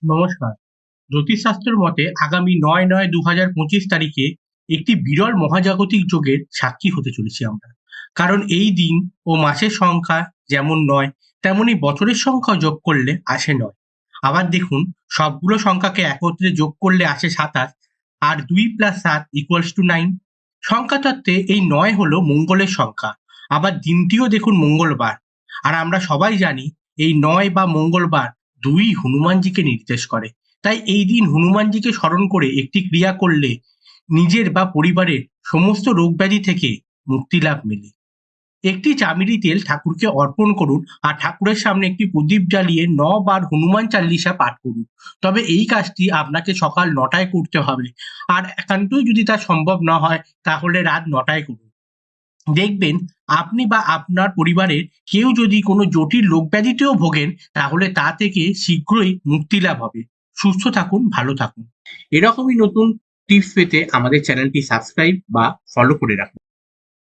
নমস্কার। জ্যোতিষশাস্ত্রের মতে আগামী ৯/৯/২০২৫ তারিখে একটি বিরল মহাজাগতিক যোগের সাক্ষী হতে চলেছি আমরা। কারণ এই দিন ও মাসের সংখ্যা যেমন ৯, তেমনি বছরের সংখ্যা যোগ করলে আসে ৯। আবার দেখুন, সবগুলো সংখ্যাকে একত্রে যোগ করলে আসে ২৭, আর ২ + ৭ = ৯। সংখ্যাতত্ত্বে এই ৯ হলো মঙ্গলের সংখ্যা। আবার দিনটিও দেখুন মঙ্গলবার। আর আমরা সবাই জানি এই ৯ বা মঙ্গলবার ২ হনুমানজিকে নির্দেশ করে। তাই এই দিন হনুমানজিকে স্মরণ করে একটি ক্রিয়া করলে নিজের বা পরিবারের সমস্ত রোগব্যাধি থেকে মুক্তিলাভ মেলে। একটি চামেলি তেল ঠাকুরকে অর্পণ করুন আর ঠাকুরের সামনে একটি প্রদীপ জ্বালিয়ে ৯ বার হনুমান চালিসা পাঠ করুন। তবে এই কাজটি আপনাকে সকাল ৯টায় করতে হবে। আর একান্তই যদি তা সম্ভব না হয় তাহলে রাত ৯টায় করুন। দেখবেন আপনি বা আপনার পরিবারের কেউ যদি কোনো জটিল রোগব্যাধিতেও ভোগেন তাহলে তা থেকে শীঘ্রই মুক্তি লাভ হবে। সুস্থ থাকুন, ভালো থাকুন। এরকমই নতুন টিপস পেতে আমাদের চ্যানেলটি সাবস্ক্রাইব বা ফলো করে রাখুন।